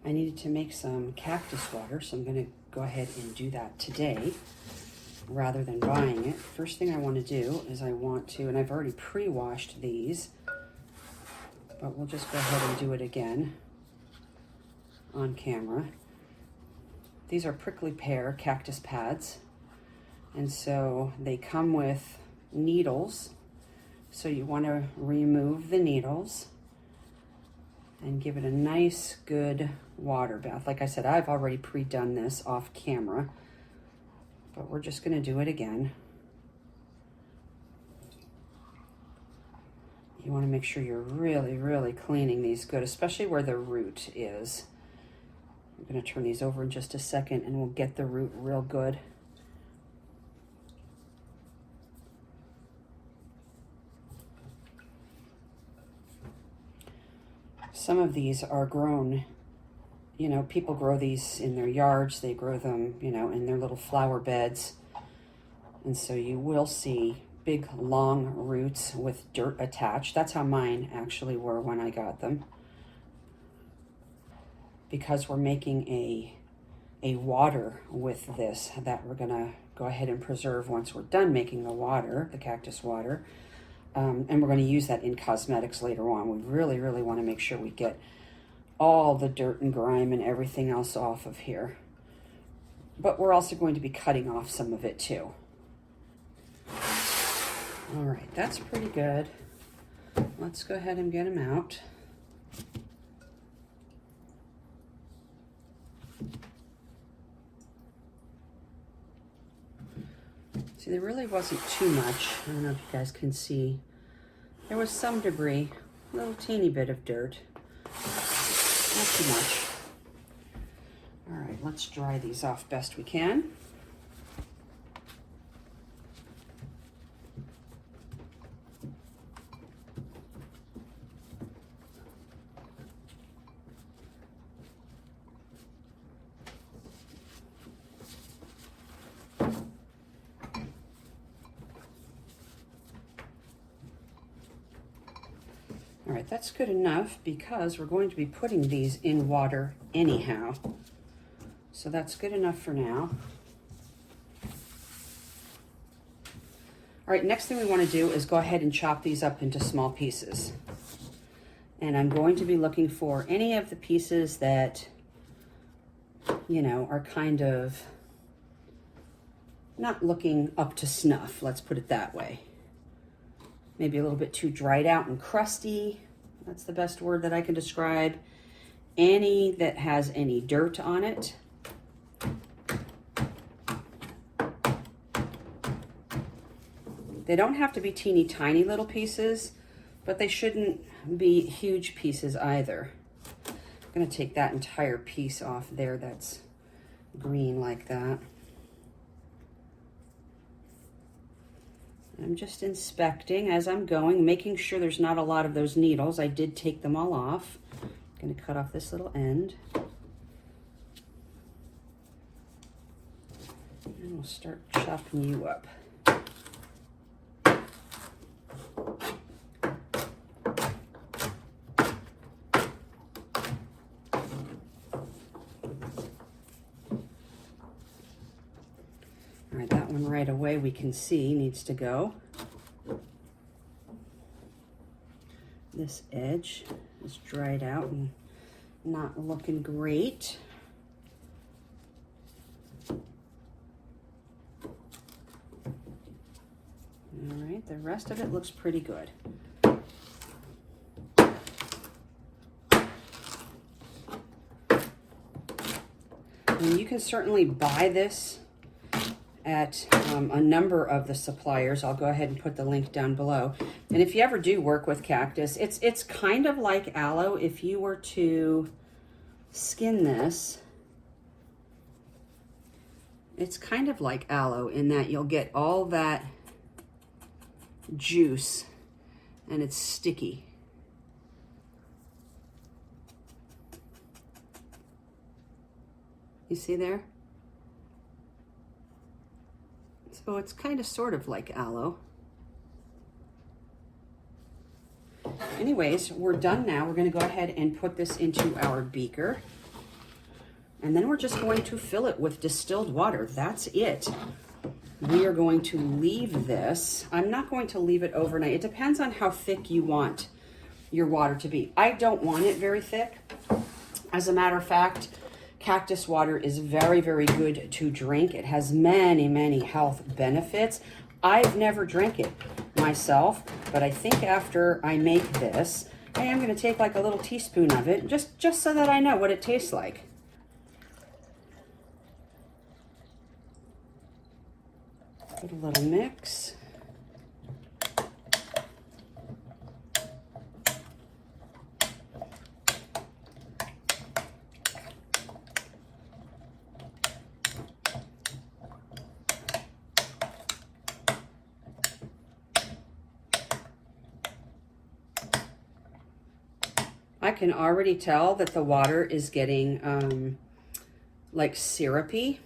I needed to make some cactus water, so I'm going to go ahead and do that today rather than buying it. First thing I want to do is I want to, and I've already pre-washed these, but we'll just go ahead and do it again on camera. These are prickly pear cactus pads, and so they come with needles, so you want to remove the needles and give it a nice good water bath. Like I said, I've already pre-done this off camera, but we're just going to do it again. You want to make sure you're really cleaning these good, especially where the root is. I'm going to turn these over in just a second and we'll get the root real good. Some of these are grown, you know, people grow these in their yards. They grow them, you know, in their little flower beds. And so you will see big, long roots with dirt attached. That's how mine actually were when I got them. Because we're making a water with this that we're gonna go ahead and preserve once we're done making the water, the cactus water. And we're going to use that in cosmetics later on. We really want to make sure we get all the dirt and grime and everything else off of here. But we're also going to be cutting off some of it too. All right, that's pretty good. Let's go ahead and get them out. See, there really wasn't too much. I don't know if you guys can see. There was some debris, a little teeny bit of dirt. Not too much. All right, let's dry these off best we can. All right, that's good enough because we're going to be putting these in water anyhow. So that's good enough for now. All right, next thing we want to do is go ahead and chop these up into small pieces. And I'm going to be looking for any of the pieces that, you know, are kind of not looking up to snuff, let's put it that way. Maybe a little bit too dried out and crusty. That's the best word that I can describe. Any that has any dirt on it. They don't have to be teeny tiny little pieces, but they shouldn't be huge pieces either. I'm gonna take that entire piece off there that's green like that. I'm just inspecting as I'm going, making sure there's not a lot of those needles. I did take them all off. I'm going to cut off this little end. And we'll start chopping you up. All right, that one right away we can see needs to go. This edge is dried out and not looking great. All right, the rest of it looks pretty good. And you can certainly buy this at a number of the suppliers. I'll go ahead and put the link down below. And if you ever do work with cactus, it's kind of like aloe. If you were to skin this, it's kind of like aloe in that you'll get all that juice and it's sticky. You see there? So it's kind of sort of like aloe. Anyways, we're done now. We're going to go ahead and put this into our beaker. And then we're just going to fill it with distilled water. That's it. We are going to leave this. I'm not going to leave it overnight. It depends on how thick you want your water to be. I don't want it very thick. As a matter of fact, cactus water is very, very good to drink. It has many, many health benefits. I've never drank it myself, but I think after I make this, I am going to take like a little teaspoon of it, just so that I know what it tastes like. Put a little mix. I can already tell that the water is getting like syrupy.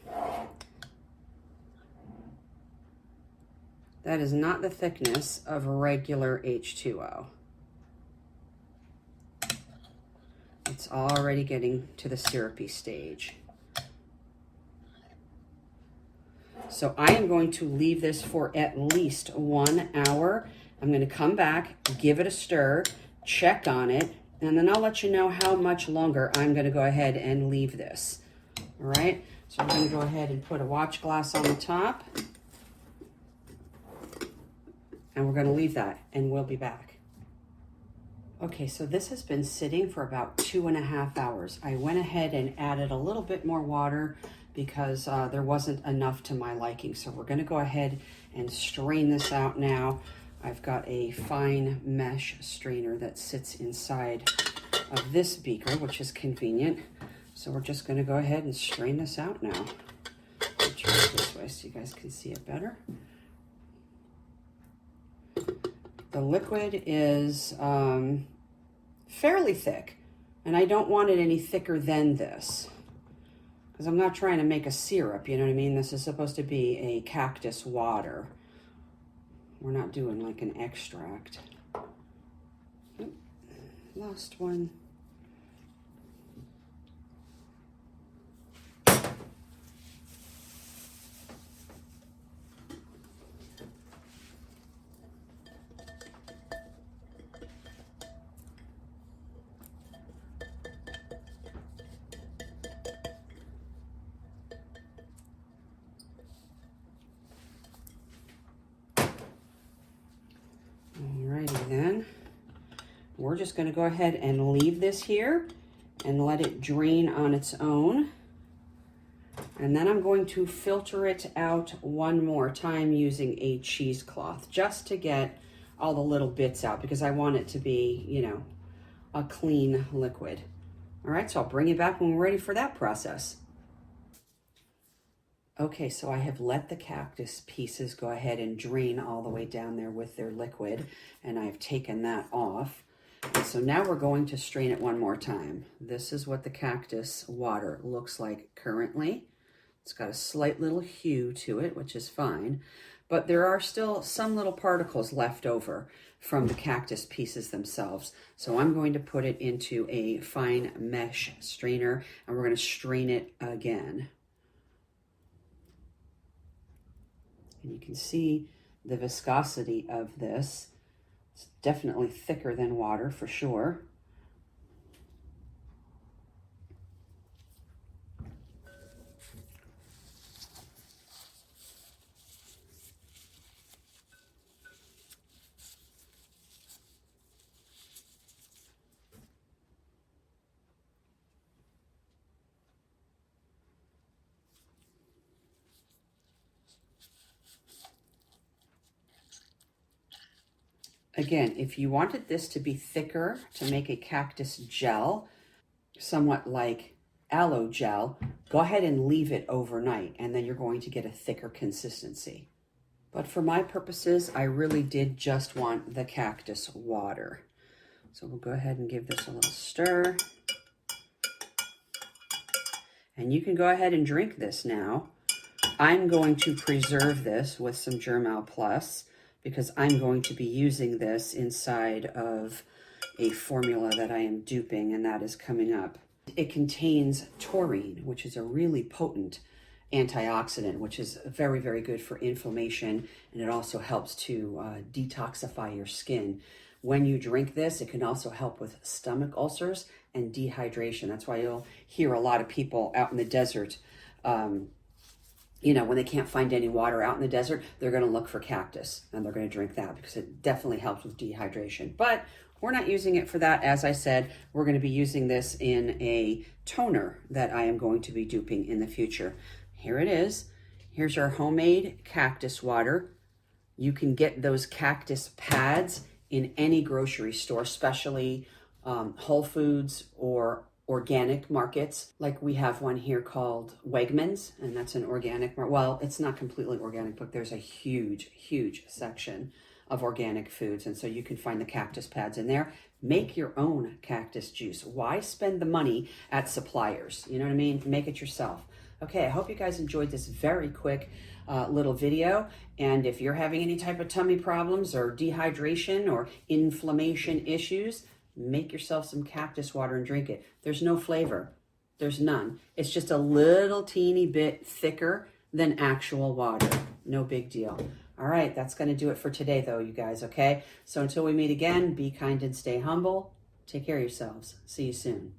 That is not the thickness of regular H2O. It's already getting to the syrupy stage. So I am going to leave this for at least 1 hour. I'm going to come back, give it a stir, check on it, and then I'll let you know how much longer I'm going to go ahead and leave this. All right, so I'm going to go ahead and put a watch glass on the top. And we're going to leave that, and we'll be back. Okay, so this has been sitting for about 2.5 hours. I went ahead and added a little bit more water because there wasn't enough to my liking. So we're going to go ahead and strain this out now. I've got a fine mesh strainer that sits inside of this beaker, which is convenient. So we're just going to go ahead and strain this out now. I'll turn it this way so you guys can see it better. The liquid is fairly thick, and I don't want it any thicker than this because I'm not trying to make a syrup, you know what I mean? This is supposed to be a cactus water. We're not doing like an extract. Oop, lost one. Alrighty then, we're just going to go ahead and leave this here and let it drain on its own. And then I'm going to filter it out one more time using a cheesecloth just to get all the little bits out because I want it to be, you know, a clean liquid. All right, so I'll bring you back when we're ready for that process. Okay, so I have let the cactus pieces go ahead and drain all the way down there with their liquid, and I've taken that off. And so now we're going to strain it one more time. This is what the cactus water looks like currently. It's got a slight little hue to it, which is fine, but there are still some little particles left over from the cactus pieces themselves. So I'm going to put it into a fine mesh strainer, and we're going to strain it again. And you can see the viscosity of this. It's definitely thicker than water for sure. Again, if you wanted this to be thicker to make a cactus gel, somewhat like aloe gel, go ahead and leave it overnight and then you're going to get a thicker consistency. But for my purposes, I really did just want the cactus water. So we'll go ahead and give this a little stir. And you can go ahead and drink this now. I'm going to preserve this with some Germal Plus, because I'm going to be using this inside of a formula that I am duping, and that is coming up It contains taurine, which is a really potent antioxidant, which is very, very good for inflammation, and it also helps to detoxify your skin. When you drink this, it can also help with stomach ulcers and dehydration. That's why you'll hear a lot of people out in the desert, you know, when they can't find any water out in the desert, they're going to look for Cactus, and they're going to drink that because it definitely helps with dehydration. But we're not using it for that. As I said, we're going to be using this in a toner that I am going to be duping in the future. Here it is. Here's our homemade cactus water. You can get those cactus pads in any grocery store, especially Whole Foods or organic markets. Like we have one here called Wegmans, and that's an organic, well, it's not completely organic, but there's a huge, huge section of organic foods. And so you can find the cactus pads in there. Make your own cactus juice. Why spend the money at suppliers? You know what I mean? Make it yourself. Okay, I hope you guys enjoyed this very quick little video. And if you're having any type of tummy problems or dehydration or inflammation issues, make yourself some cactus water and drink it. There's no flavor. There's none. It's just a little teeny bit thicker than actual water. No big deal. All right, that's going to do it for today, though, you guys, okay? So until we meet again, be kind and stay humble. Take care of yourselves. See you soon.